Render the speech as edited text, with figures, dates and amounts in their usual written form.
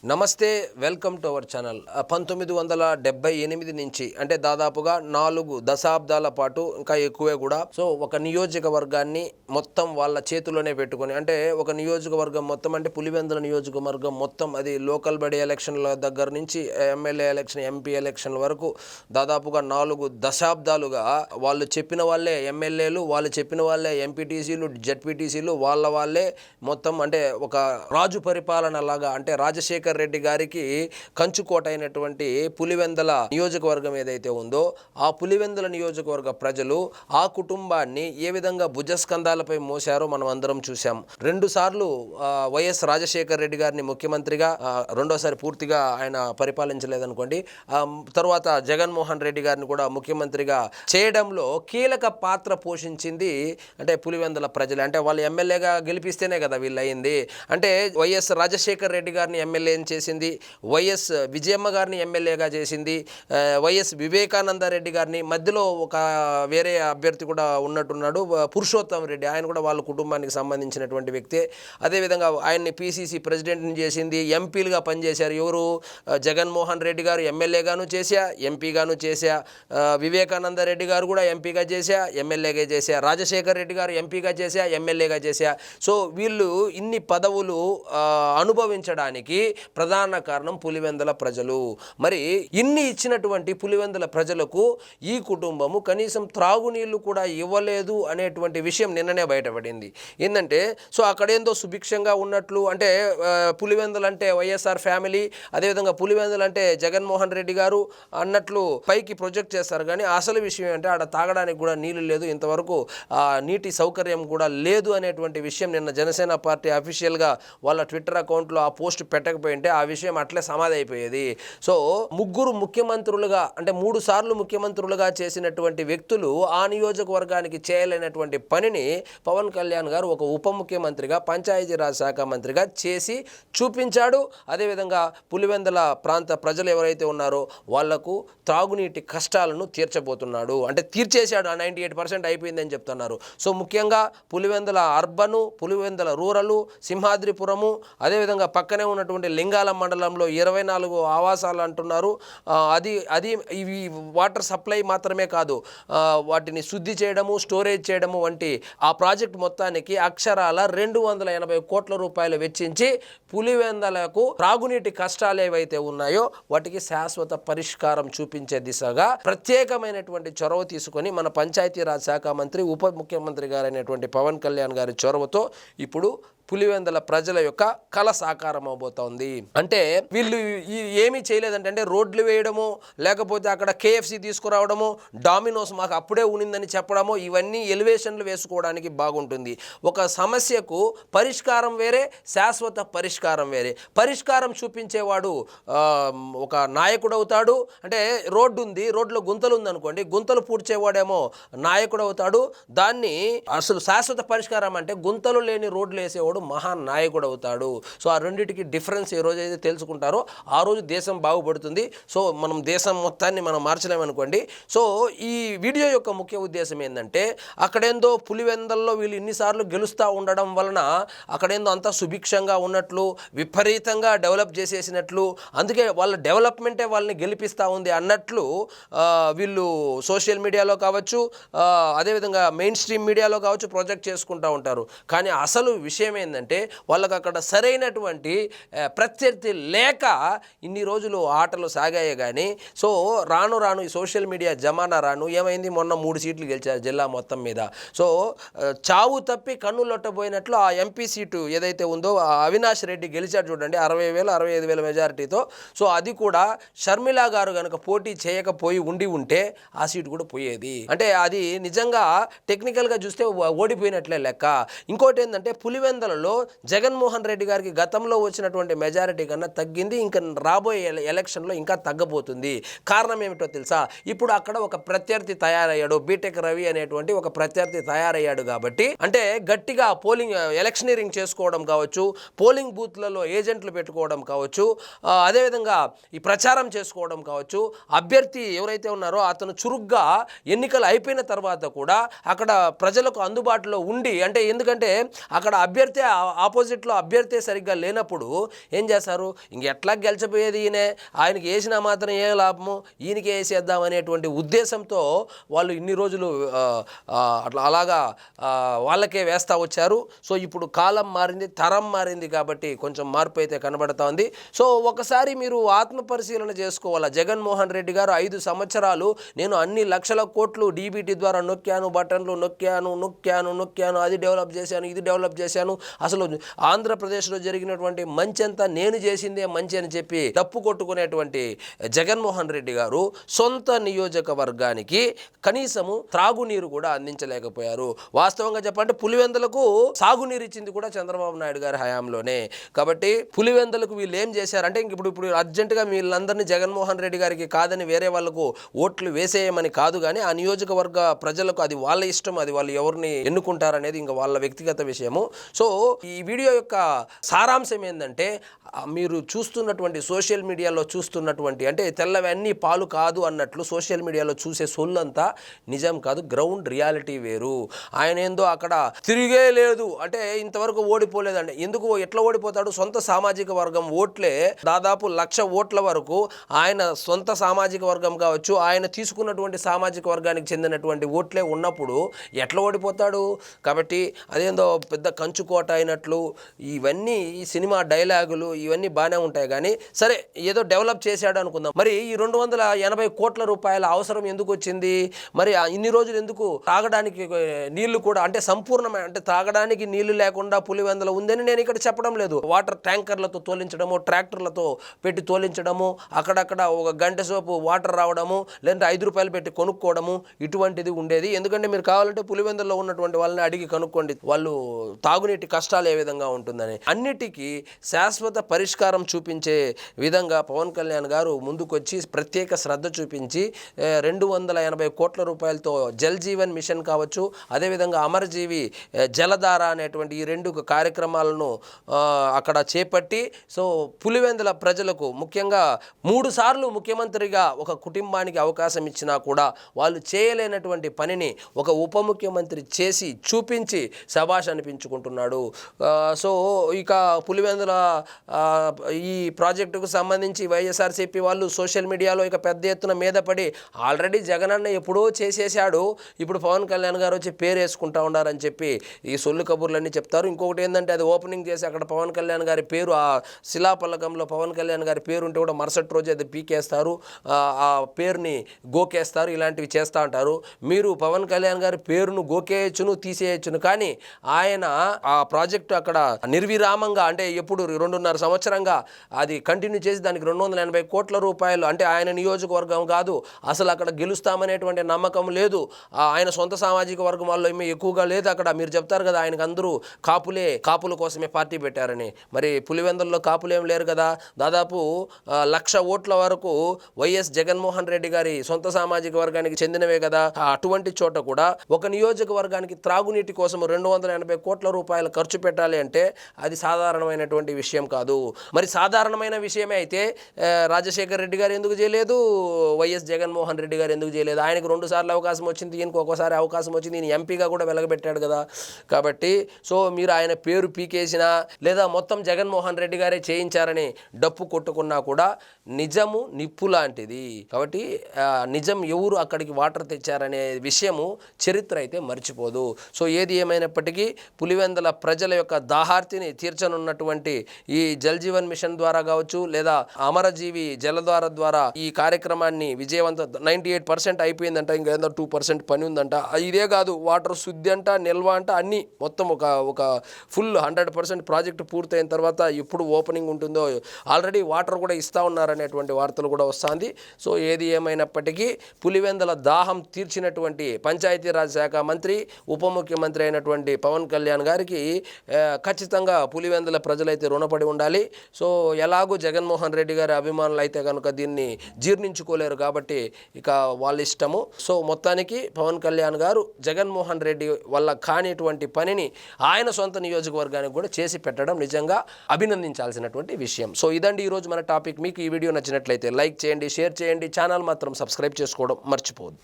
నమస్తే, welcome to our channel. 1978 నుంచి అంటే దాదాపుగా 4 దశాబ్దాల పాటు ఇంకా ఎక్కువే కూడా. సో ఒక నియోజకవర్గాన్ని మొత్తం వాళ్ళ చేతుల్లోనే పెట్టుకొని, అంటే ఒక నియోజకవర్గం మొత్తం అంటే పులివెందుల నియోజకవర్గం మొత్తం, అది లోకల్ బడి ఎలక్షన్ల దగ్గర నుంచి ఎమ్మెల్యే ఎలక్షన్, ఎంపీ ఎలక్షన్ల వరకు దాదాపుగా 4 దశాబ్దాలుగా వాళ్ళు చెప్పిన వాళ్ళే ఎమ్మెల్యేలు, వాళ్ళు చెప్పిన వాళ్ళే ఎంపీటీసీలు, జెడ్పీటీసీలు, వాళ్ళే మొత్తం అంటే ఒక రాజు పరిపాలన లాగా, అంటే రాజశేఖర్ రెడ్డి గారికి కంచుకోట అయినటువంటి పులివెందుల నియోజకవర్గం ఏదైతే ఉందో, ఆ పులివెందుల నియోజకవర్గ ప్రజలు ఆ కుటుంబాన్ని ఏ విధంగా భుజస్కంధాలపై మోసారో మనం అందరం చూసాం. 2 సార్లు వైఎస్ రాజశేఖర్ రెడ్డి గారిని ముఖ్యమంత్రిగా, రెండోసారి పూర్తిగా ఆయన పరిపాలించలేదనుకోండి, తర్వాత జగన్మోహన్ రెడ్డి గారిని కూడా ముఖ్యమంత్రిగా చేయడంలో కీలక పాత్ర పోషించింది అంటే పులివెందుల ప్రజలు. అంటే వాళ్ళు ఎమ్మెల్యేగా గెలిపిస్తేనే కదా వీళ్ళు అయింది. అంటే వైఎస్ రాజశేఖర్ రెడ్డి గారిని ఎమ్మెల్యే చేసింది, వైఎస్ విజయమ్మ గారిని ఎమ్మెల్యేగా చేసింది, వైఎస్ వివేకానంద రెడ్డి గారిని, మధ్యలో ఒక వేరే అభ్యర్థి కూడా ఉన్నట్టున్నాడు, పురుషోత్తం రెడ్డి, ఆయన కూడా వాళ్ళ కుటుంబానికి సంబంధించినటువంటి వ్యక్తే. అదేవిధంగా ఆయన్ని పిసిసి ప్రెసిడెంట్ని చేసింది, ఎంపీలుగా పనిచేశారు. ఎవరు? జగన్మోహన్ రెడ్డి గారు ఎమ్మెల్యేగాను చేశా, ఎంపీగాను చేశా, వివేకానంద రెడ్డి గారు కూడా ఎంపీగా చేశా, ఎమ్మెల్యేగా చేశా, రాజశేఖర్ రెడ్డి గారు ఎంపీగా చేశా, ఎమ్మెల్యేగా చేశా. సో వీళ్ళు ఇన్ని పదవులు అనుభవించడానికి ప్రధాన కారణం పులివెందుల ప్రజలు. మరి ఇన్ని ఇచ్చినటువంటి పులివెందుల ప్రజలకు ఈ కుటుంబము కనీసం త్రాగునీళ్లు కూడా ఇవ్వలేదు అనేటువంటి విషయం నిన్ననే బయటపడింది. ఏంటంటే, సో అక్కడేందో సుభిక్షంగా ఉన్నట్లు, అంటే పులివెందులు అంటే వైఎస్ఆర్ ఫ్యామిలీ, అదేవిధంగా పులివెందులు అంటే జగన్మోహన్ రెడ్డి గారు అన్నట్లు పైకి ప్రొజెక్ట్ చేస్తారు. కానీ అసలు విషయం ఏంటంటే ఆడ తాగడానికి కూడా నీళ్లు లేదు, ఇంతవరకు నీటి సౌకర్యం కూడా లేదు అనేటువంటి విషయం నిన్న జనసేన పార్టీ అఫీషియల్గా వాళ్ళ ట్విట్టర్ అకౌంట్లో ఆ పోస్ట్ పెట్టకపోయింటే ఆ విషయం అట్లే సమాధి అయిపోయేది. సో ముగ్గురు ముఖ్యమంత్రులుగా, అంటే 3 సార్లు ముఖ్యమంత్రులుగా చేసినటువంటి వ్యక్తులు ఆ నియోజకవర్గానికి చేయలేనటువంటి పనిని పవన్ కళ్యాణ్ గారు ఒక ఉప ముఖ్యమంత్రిగా, పంచాయతీరాజ్ శాఖ మంత్రిగా చేసి చూపించాడు. అదేవిధంగా పులివెందుల ప్రాంత ప్రజలు ఎవరైతే ఉన్నారో వాళ్లకు త్రాగునీటి కష్టాలను తీర్చబోతున్నాడు, అంటే తీర్చేశాడు. 98% అయిపోయిందని చెప్తున్నారు. సో ముఖ్యంగా పులివెందుల అర్బను, పులివెందుల రూరలు, సింహాద్రిపురము, అదేవిధంగా పక్కనే ఉన్నటువంటి లింగాల మండలంలో 24 ఆవాసాలు అంటున్నారు. అది ఇవి వాటర్ సప్లై మాత్రమే కాదు, వాటిని శుద్ధి చేయడము, స్టోరేజ్ చేయడము వంటి ఆ ప్రాజెక్ట్ మొత్తానికి అక్షరాల 280 కోట్ల రూపాయలు వెచ్చించి పులివెందులకు త్రాగునీటి కష్టాలు ఏవైతే ఉన్నాయో వాటికి శాశ్వత పరిష్కారం చూపించే దిశగా ప్రత్యేకమైనటువంటి చొరవ తీసుకొని మన పంచాయతీరాజ్ శాఖ మంత్రి, ఉప ముఖ్యమంత్రి గారైనటువంటి పవన్ కళ్యాణ్ గారి చొరవతో ఇప్పుడు పులివెందుల ప్రజల యొక్క కళ సాకారం అవబోతోంది. అంటే వీళ్ళు ఏమీ చేయలేదంటే, అంటే రోడ్లు వేయడము, లేకపోతే అక్కడ కేఎఫ్సి తీసుకురావడము, డామినోస్ మాకు అప్పుడే ఉనిందని చెప్పడము, ఇవన్నీ ఎలివేషన్లు వేసుకోవడానికి బాగుంటుంది. ఒక సమస్యకు పరిష్కారం వేరే, శాశ్వత పరిష్కారం వేరే. పరిష్కారం చూపించేవాడు ఒక నాయకుడు అవుతాడు. అంటే రోడ్డు ఉంది, రోడ్లో గుంతలు ఉందనుకోండి, గుంతలు పూడ్చేవాడేమో నాయకుడు అవుతాడు. దాన్ని అసలు శాశ్వత పరిష్కారం అంటే గుంతలు లేని రోడ్లు వేసేవాడు మహానాయకుడు అవుతాడు. సో ఆ రెండింటికి డిఫరెన్స్ ఏ రోజైతే తెలుసుకుంటారో ఆ రోజు దేశం బాగుపడుతుంది. సో మనం దేశం మొత్తాన్ని మనం మార్చలేమనుకోండి. సో ఈ వీడియో యొక్క ముఖ్య ఉద్దేశం ఏంటంటే, అక్కడేందో పులివెందుల్లో వీళ్ళు ఇన్నిసార్లు గెలుస్తూ ఉండడం వలన అక్కడేందో అంతా సుభిక్షంగా ఉన్నట్లు, విపరీతంగా డెవలప్ చేసేసినట్లు, అందుకే వాళ్ళ డెవలప్మెంటే వాళ్ళని గెలిపిస్తూ ఉంది అన్నట్లు వీళ్ళు సోషల్ మీడియాలో కావచ్చు, అదేవిధంగా మెయిన్ స్ట్రీమ్ మీడియాలో కావచ్చు ప్రొజెక్ట్ చేసుకుంటూ ఉంటారు. కానీ అసలు విషయం ఏంటంటే, వాళ్ళకు అక్కడ సరైనటువంటి ప్రత్యర్థి లేక ఇన్ని రోజులు ఆటలు సాగాయే. కానీ సో రాను ఈ సోషల్ మీడియా జమానా ఏమైంది, మొన్న 3 సీట్లు గెలిచారు జిల్లా మొత్తం మీద. సో చావు తప్పి కన్ను లొట్టబోయినట్లు ఆ ఎంపీ సీటు ఏదైతే ఉందో అవినాష్ రెడ్డి గెలిచాడు చూడండి, 60,000 65,000 మెజారిటీతో. సో అది కూడా షర్మిల గారు కనుక పోటీ చేయకపోయి ఉంటే ఆ సీటు కూడా పోయేది. అంటే అది నిజంగా టెక్నికల్గా చూస్తే ఓడిపోయినట్లే లెక్క. ఇంకోటి ఏంటంటే, పులివెందులలో జగన్మోహన్ రెడ్డి గారికి గతంలో వచ్చినటువంటి మెజారిటీ కన్నా తగ్గింది, ఇంకా రాబోయే ఎలక్షన్లో ఇంకా తగ్గబోతుంది. కారణం ఏమిటో తెలుసా? ఇప్పుడు అక్కడ ఒక ప్రత్యర్థి తయారయ్యాడు, బీటెక్ రవి అనేటువంటి ఒక ప్రత్యర్థి తయారయ్యాడు. కాబట్టి అంటే గట్టిగా పోలింగ్ ఎలక్షనీరింగ్ చేసుకోవడం కావచ్చు, పోలింగ్ బూత్లలో ఏజెంట్లు పెట్టుకోవడం కావచ్చు, అదేవిధంగా ఈ ప్రచారం చేసుకోవడం కావచ్చు, అభ్యర్థి ఎవరైతే ఉన్నారో అతను చురుగ్గా ఎన్నికలు అయిపోయిన తర్వాత కూడా అక్కడ ప్రజలకు అందుబాటులో ఉండి, అంటే ఎందుకంటే అక్కడ అభ్యర్థి అభ్యర్థి ఆపోజిట్లో అభ్యర్థి సరిగ్గా లేనప్పుడు ఏం చేస్తారు, ఇంకెట్లా గెలిచిపోయేది ఈయనే, ఆయనకి వేసినా మాత్రం ఏ లాభము, ఈయనకి వేసేద్దాం అనేటువంటి ఉద్దేశంతో వాళ్ళు ఇన్ని రోజులు అలాగా వాళ్ళకే వేస్తూ వచ్చారు. సో ఇప్పుడు కాలం మారింది, తరం మారింది కాబట్టి కొంచెం మార్పు అయితే కనబడతా ఉంది. సో ఒకసారి మీరు ఆత్మపరిశీలన చేసుకోవాలా. జగన్మోహన్ రెడ్డి గారు 5 సంవత్సరాలు నేను అన్ని లక్షల కోట్లు డీబీటీ ద్వారా నొక్కాను, బటన్లు నొక్కాను, అది డెవలప్ చేశాను, ఇది డెవలప్ చేశాను, అసలు ఆంధ్రప్రదేశ్లో జరిగినటువంటి మంచి అంతా నేను చేసిందే మంచి అని చెప్పి తప్పు కొట్టుకునేటువంటి జగన్మోహన్ రెడ్డి గారు సొంత నియోజకవర్గానికి కనీసము త్రాగునీరు కూడా అందించలేకపోయారు. వాస్తవంగా చెప్పంటే పులివెందులకు సాగునీరు ఇచ్చింది కూడా చంద్రబాబు నాయుడు గారి హయాంలోనే. కాబట్టి పులివెందులకు వీళ్ళు ఏం చేశారంటే ఇప్పుడు అర్జెంటుగా వీళ్ళందరినీ జగన్మోహన్ రెడ్డి గారికి కాదని వేరే వాళ్ళకు ఓట్లు వేసేయమని కాదు, కానీ ఆ నియోజకవర్గ ప్రజలకు అది వాళ్ళ ఇష్టం, అది వాళ్ళు ఎవరిని ఎన్నుకుంటారనేది ఇంకా వాళ్ళ వ్యక్తిగత విషయము. సో ఈ వీడియో యొక్క సారాంశం ఏంటంటే, మీరు చూస్తున్నటువంటి సోషల్ మీడియాలో చూస్తున్నటువంటి అంటే తెల్లవన్నీ పాలు కాదు అన్నట్లు సోషల్ మీడియాలో చూసే సొల్లంతా నిజం కాదు, గ్రౌండ్ రియాలిటీ వేరు. ఆయన ఏందో అక్కడ తిరిగే లేదు అంటే ఇంతవరకు ఓడిపోలేదండి. ఎందుకు ఎట్లా ఓడిపోతాడు? సొంత సామాజిక వర్గం ఓట్లే దాదాపు 1,00,000 ఓట్ల వరకు ఆయన సొంత సామాజిక వర్గం కావచ్చు, ఆయన తీసుకున్నటువంటి సామాజిక వర్గానికి చెందినటువంటి ఓట్లే ఉన్నప్పుడు ఎట్లా ఓడిపోతాడు? కాబట్టి అదేందో పెద్ద కంచుకోట అయినట్లు ఇవన్నీ ఈ సినిమా డైలాగులు ఇవన్నీ బాగానే ఉంటాయి, కానీ సరే ఏదో డెవలప్ చేశాడు అనుకుందాం. మరి ఈ 280 కోట్ల రూపాయల అవసరం ఎందుకు వచ్చింది? మరి ఇన్ని రోజులు ఎందుకు తాగడానికి నీళ్లు కూడా అంటే సంపూర్ణమైన అంటే తాగడానికి నీళ్లు లేకుండా పులివెందుల ఉందని నేను ఇక్కడ చెప్పడం లేదు. వాటర్ ట్యాంకర్లతో తోలించడము, ట్రాక్టర్లతో పెట్టి తోలించడము, అక్కడక్కడ ఒక గంట సేపు వాటర్ రావడము, లేదంటే 5 రూపాయలు పెట్టి కొనుక్కోవడము, ఇటువంటిది ఉండేది. ఎందుకంటే మీరు కావాలంటే పులివెందుల్లో ఉన్నటువంటి వాళ్ళని అడిగి కనుక్కోండి, వాళ్ళు తాగునీటి కష్టాలు ఏ విధంగా ఉంటుందని. అన్నిటికీ శాశ్వత పరిష్కారం చూపించే విధంగా పవన్ కళ్యాణ్ గారు ముందుకొచ్చి ప్రత్యేక శ్రద్ధ చూపించి 280 కోట్ల రూపాయలతో జల్ జీవన్ మిషన్ కావచ్చు, అదేవిధంగా అమరజీవి జలధార అనేటువంటి ఈ 2 కార్యక్రమాలను అక్కడ చేపట్టి సో పులివెందుల ప్రజలకు ముఖ్యంగా 3 సార్లు ముఖ్యమంత్రిగా ఒక కుటుంబానికి అవకాశం ఇచ్చినా కూడా వాళ్ళు చేయలేనటువంటి పనిని ఒక ఉప ముఖ్యమంత్రి చేసి చూపించి శభాష్ అనిపించుకుంటున్నాడు. సో ఇక పులివెందుల ఈ ప్రాజెక్టుకు సంబంధించి వైఎస్ఆర్సీపీ వాళ్ళు సోషల్ మీడియాలో ఇక పెద్ద ఎత్తున మీద పడి ఆల్రెడీ జగనన్న ఎప్పుడో చేసేసాడు, ఇప్పుడు పవన్ కళ్యాణ్ గారు వచ్చి పేరు వేసుకుంటా ఉన్నారని చెప్పి ఈ సొల్లు కబుర్లన్నీ చెప్తారు. ఇంకొకటి ఏంటంటే అది ఓపెనింగ్ చేసి అక్కడ పవన్ కళ్యాణ్ గారి పేరు ఆ శిలాపలకంలో పవన్ కళ్యాణ్ గారి పేరు ఉంటే కూడా మరుసటి రోజు అది పీకేస్తారు, ఆ పేరుని గోకేస్తారు, ఇలాంటివి చేస్తూ ఉంటారు. మీరు పవన్ కళ్యాణ్ గారి పేరును గోకేయచ్చును తీసేయచ్చును, కానీ ఆయన ఆ ప్రాజెక్టు అక్కడ నిర్విరామంగా అంటే ఎప్పుడు 2.5 సంవత్సరంగా అది కంటిన్యూ చేసి దానికి 280 కోట్ల రూపాయలు అంటే ఆయన నియోజకవర్గం కాదు, అసలు అక్కడ గెలుస్తామనేటువంటి నమ్మకం లేదు. ఆయన సొంత సామాజిక వర్గం వాళ్ళు ఏమీ ఎక్కువగా లేదు అక్కడ. మీరు చెప్తారు కదా ఆయనకు అందరూ కాపుల కోసమే పార్టీ పెట్టారని, మరి పులివెందుల్లో కాపులు ఏం లేరు కదా. దాదాపు 1,00,000 ఓట్ల వరకు వైఎస్ జగన్మోహన్ రెడ్డి గారి సొంత సామాజిక వర్గానికి చెందినవే కదా. అటువంటి చోట కూడా ఒక నియోజకవర్గానికి త్రాగునీటి కోసం 280 కోట్ల రూపాయలు ఖర్చు పెట్టాలి అంటే అది సాధారణమైనటువంటి విషయం కాదు. మరి సాధారణమైన విషయమే అయితే రాజశేఖర్ రెడ్డి గారు ఎందుకు చేయలేదు, వైఎస్ జగన్మోహన్ రెడ్డి గారు ఎందుకు చేయలేదు? ఆయనకు 2 సార్లు అవకాశం వచ్చింది, ఈయనకు ఒక్కోసారి అవకాశం వచ్చింది, ఈయన ఎంపీగా కూడా వెలగబెట్టాడు కదా. కాబట్టి సో మీరు ఆయన పేరు పీకేసినా లేదా మొత్తం జగన్మోహన్ రెడ్డి గారే చేయించారని డప్పు కొట్టుకున్నా కూడా నిజము నిప్పు లాంటిది. కాబట్టి నిజం ఎవరు అక్కడికి వాటర్ తెచ్చారనే విషయము చరిత్ర అయితే మర్చిపోదు. సో ఏది ఏమైనప్పటికీ పులివెందుల ప్రజల యొక్క దాహార్తిని తీర్చనున్నటువంటి ఈ జల్ జీవన్ మిషన్ ద్వారా కావచ్చు లేదా అమరజీవి జలధార ద్వారా ఈ కార్యక్రమాన్ని విజయవంతం 98% అయిపోయిందంట, ఇంకా ఏదో 2% పని ఉందంట. ఇదే కాదు, వాటర్ శుద్ధి అంట, నిల్వ అంట, అన్నీ మొత్తం ఒక ఫుల్ 100% ప్రాజెక్టు పూర్తయిన తర్వాత ఎప్పుడు ఓపెనింగ్ ఉంటుందో ఆల్రెడీ వాటర్ కూడా ఇస్తూ ఉన్నారనేటువంటి వార్తలు కూడా వస్తుంది. సో ఏది ఏమైనప్పటికీ పులివెందుల దాహం తీర్చినటువంటి పంచాయతీరాజ్ శాఖ మంత్రి ఉప ముఖ్యమంత్రి అయినటువంటి పవన్ కళ్యాణ్ గారికి ఖచ్చితంగా పులివెందుల ప్రజలైతే రుణపడి ఉండాలి. సో ఎలాగూ జగన్మోహన్ రెడ్డి గారి అభిమానులు అయితే కనుక దీన్ని జీర్ణించుకోలేరు కాబట్టి ఇక వాళ్ళ ఇష్టము. సో మొత్తానికి పవన్ కళ్యాణ్ గారు జగన్మోహన్ రెడ్డి వల్ల కానిటువంటి పనిని ఆయన సొంత నియోజకవర్గానికి కూడా చేసి పెట్టడం నిజంగా అభినందించాల్సినటువంటి విషయం. సో ఇదండి ఈరోజు మన టాపిక్. మీకు ఈ వీడియో నచ్చినట్లయితే లైక్ చేయండి, షేర్ చేయండి, ఛానల్ మాత్రం సబ్స్క్రైబ్ చేసుకోవడం మర్చిపోవద్దు.